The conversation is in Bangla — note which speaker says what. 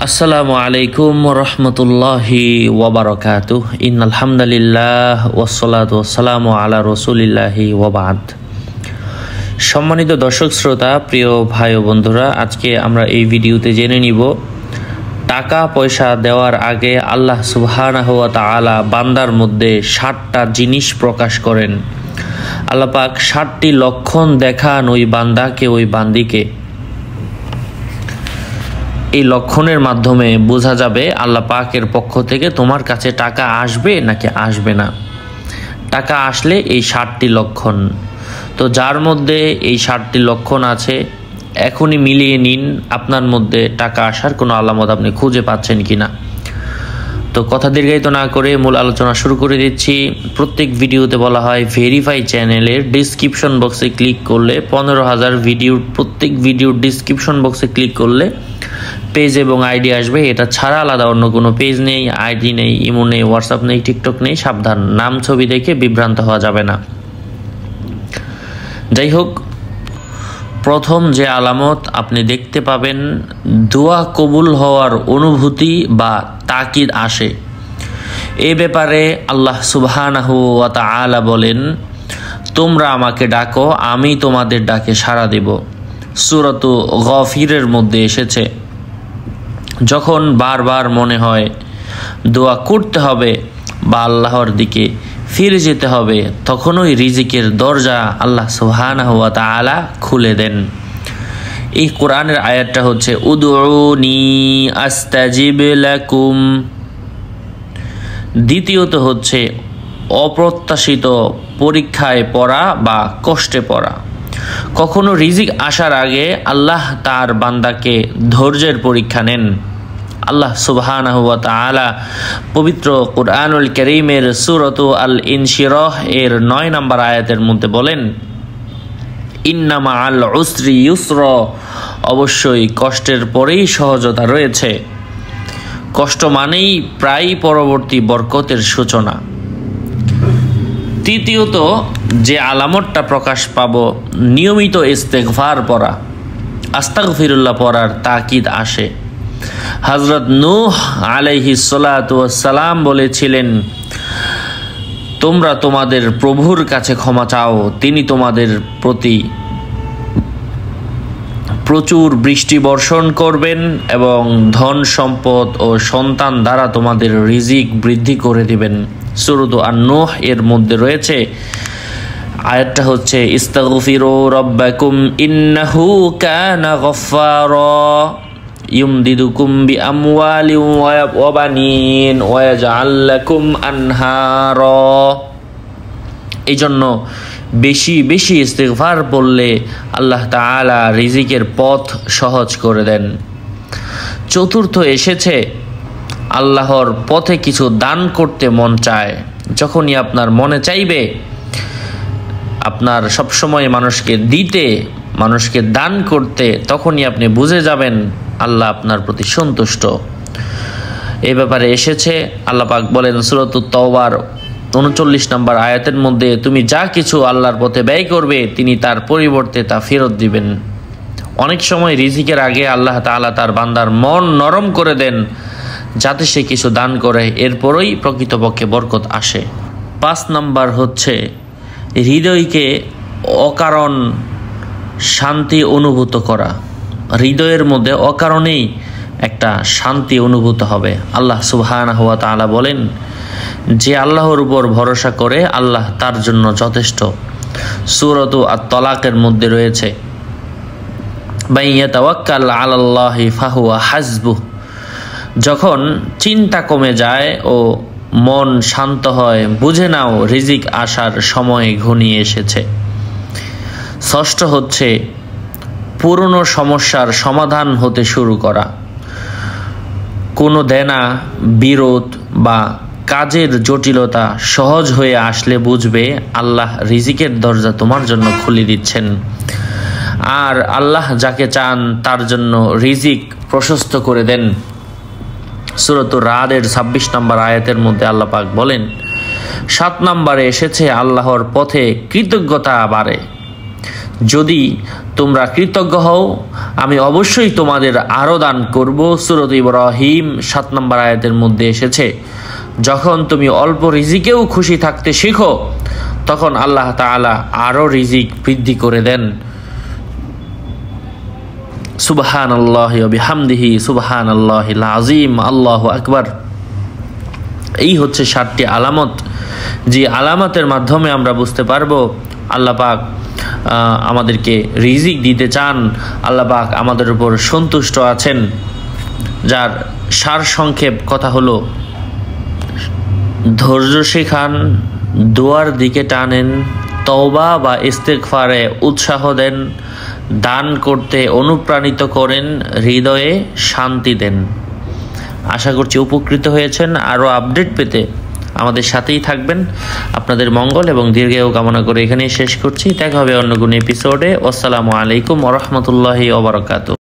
Speaker 1: আসসালামু আলাইকুম রহমতুল্লাহি ওয়াবারাকাতুহ। ইন্নাল হামদুলিল্লাহ ওয়াসসালাতু ওয়াসসালামু আলা রাসূলিল্লাহি ওয়া বা'দ। সম্মানিত দর্শক শ্রোতা, প্রিয় ভাই ও বন্ধুরা, আজকে আমরা এই ভিডিওতে জেনে নিব টাকা পয়সা দেওয়ার আগে আল্লাহ সুবহানাহু ওয়া তাআলা বান্দার মধ্যে ৭টা জিনিস প্রকাশ করেন। আল্লাহ পাক ৭টি লক্ষণ দেখান ওই বান্দাকে, ওই বান্দিকে। এই লক্ষণের মাধ্যমে বোঝা যাবে আল্লাহ পাকের পক্ষ থেকে তোমার কাছে টাকা আসবে নাকি আসবে না। টাকা আসলে এই ৭টি লক্ষণ, তো যার মধ্যে এই ৭টি লক্ষণ আছে এখনই মিলিয়ে নিন আপনার মধ্যে টাকা আসার কোনো আলামত আপনি খুঁজে পাচ্ছেন কিনা। তো কথা দীর্ঘায়িত না করে মূল আলোচনা শুরু করে দিচ্ছি। প্রত্যেক ভিডিওতে বলা হয় ভেরিফাই চ্যানেলের ডিসক্রিপশন বক্সে ক্লিক করলে 15,000 ভিডিওর প্রত্যেক ভিডিওর ডিসক্রিপশন বক্সে ক্লিক করলে পেজ এবং আইডি আসবে। এটা ছাড়া আলাদা অন্য কোনো পেজ নেই, আইডি নেই, ইমো নেই, হোয়াটসঅ্যাপ নেই, টিকটক নেই। সাবধান, নাম ছবি দেখে বিভ্রান্ত হওয়া যাবে না। যাই হোক, প্রথম যে আলামত আপনি দেখতে পাবেন, দোয়া কবুল হওয়ার অনুভূতি বা তাকিদ আসে। এ ব্যাপারে আল্লাহ সুবহানাহু ওয়া তাআলা বলেন, তোমরা আমাকে ডাকো, আমি তোমাদের ডাকে সাড়া দেব। সূরাত গাফিরের মধ্যে এসেছে। যখন বারবার মনে হয় দোয়া করতে হবে বা আল্লাহর দিকে ফিরে যেতে হবে, তখন ওই রিজিকের দরজা আল্লাহ সুবহানাহু ওয়া তাআলা খুলে দেন। এই কোরআনের আয়াতটা হচ্ছে উদউনি আস্তাজিব লাকুম। দ্বিতীয়ত হচ্ছে অপ্রত্যাশিত পরীক্ষায় পড়া বা কষ্টে পড়া। কখনো রিজিক আসার আগে আল্লাহ তার বান্দাকে ধৈর্যের পরীক্ষা নেন। আল্লাহ সুবহানাহু ওয়া তাআলা পবিত্র কুরআনুল কারীমের সূরাত আল ইনশিরাহ এর 9 নম্বর আয়াতের মধ্যে বলেন, ইন্না মাআল উসরি ইউসরা, অবশ্যই কষ্টের পরেই সহজতা রয়েছে। কষ্ট মানেই প্রায় পরবর্তী বরকতের সূচনা। তৃতীয়ত যে আলামতটা প্রকাশ পাব, নিয়মিত ইস্তেগফার পড়া, আস্তাগফিরুল্লাহ পড়ার তাকিদ আসে। হযরত নূহ আলাইহিস সালাতু ওয়াস সালাম বলেছিলেন, তোমরা তোমাদের প্রভুর কাছে ক্ষমা চাও, তিনি তোমাদের প্রতি প্রচুর বৃষ্টি বর্ষণ করবেন এবং ধন সম্পদ ও সন্তান দ্বারা তোমাদের রিজিক বৃদ্ধি করে দিবেন। সূরা আন-নূহ এর মধ্যে রয়েছে আয়াতটা হচ্ছে ইস্তাগফিরু রাব্বাকুম ইন্নাহু কানা গফফারা ইউমদিদুকুম বিআমওয়ালিন ওয়া বানিন ওয়া ইয়াজআল লাকুম আনহারা। এই জন্য বেশি বেশি ইস্তিগফার পড়লে আল্লাহ তাআলা রিজিকের পথ সহজ করে দেন। চতুর্থ এসেছে আল্লাহর পথে কিছু দান করতে মন চায়। যখনই আপনার মনে চাইবে আপনার সবসময় মানুষকে দিতে, মানুষকে দান করতে, তখনই আপনি বুঝে যাবেন আল্লাহ আপনার প্রতি সন্তুষ্ট। এই ব্যাপারে এসেছে, আল্লাহ পাক বলেন সূরাত তাওবার 39 নম্বর আয়াতের মধ্যে, তুমি যা কিছু আল্লাহর পথে ব্যয় করবে তিনি তার পরিবর্তে তা ফেরত দিবেন। অনেক সময় রিজিকের আগে আল্লাহ তাআলা তার বান্দার মন নরম করে দেন যাতে সে কিছু দান করে, এরপরই প্রকৃতপক্ষে বরকত আসে। 5 নম্বর হচ্ছে হৃদয়কে অকারণ শান্তি অনুভূত করা। হৃদয়ের মধ্যে অকারণেই একটা শান্তি অনুভূত হবে। আল্লাহ সুবহানাহু ওয়া তাআলা বলেন, যে আল্লাহর উপর ভরসা করে আল্লাহ তার জন্য যথেষ্ট। সূরাত আত-তালাকের মধ্যে রয়েছে মান ইয়াতাওয়াক্কাল আলাল্লাহি ফাহুয়া হাসবুহ। যখন চিন্তা কমে যায় ও মন শান্ত হয়, বুঝে নাও রিজিক আসার সময় ঘনিয়ে এসেছে। ষষ্ঠ হচ্ছে পুরনো সমস্যার সমাধান হতে শুরু করা। কোনো দেনা, বিরোধ বা কাজের জটিলতা সহজ হয়ে আসলে বুঝবে আল্লাহ রিজিকের দরজা তোমার জন্য খুলে দিচ্ছেন। আর আল্লাহ যাকে চান তার জন্য রিজিক প্রশস্ত করে দেন। সূরাত রাদের 26 নম্বর আয়াতের মধ্যে আল্লাহ পাক বলেন, 7 নম্বরে এসেছে আল্লাহর পথে কৃতজ্ঞতা বাড়ে। যদি তোমরা কৃতজ্ঞ হও আমি অবশ্যই তোমাদের আরও দান করব। সূরা ইব্রাহিম 7 নম্বর আয়াতের মধ্যে এসেছে, যখন তুমি অল্প রিজিকেও খুশি থাকতে শিখো তখন আল্লাহ তাআলা আরও রিজিক বৃদ্ধি করে দেন। সুবহানাল্লাহি ওয়া বিহামদিহি সুবহানাল্লাহিল আযীম, আল্লাহু আকবার। এই হচ্ছে 7টি আলামত, যে আলামতের মাধ্যমে আমরা বুঝতে পারবো আল্লাহ পাক আমাদেরকে রিজিক দিতে চান, আল্লাহ পাক আমাদের উপর সন্তুষ্ট আছেন। যার সার সংক্ষেপ কথা হলো, ধৈর্য শেখান, দোয়ার দিকে টানেন, তওবা বা ইস্তেগফারে উৎসাহ দেন, দান করতে অনুপ্রাণিত করেন, হৃদয়ে শান্তি দেন। আশা করছি উপকৃত হয়েছেন। আরও আপডেট পেতে আমাদের সাথেই থাকবেন। আপনাদের মঙ্গল এবং দীর্ঘায়ু কামনা করে এখানেই শেষ করছি। দেখা হবে অন্য কোনো এপিসোডে। আসসালামু আলাইকুম ওয়া রাহমাতুল্লাহি ওয়া বারাকাতুহু।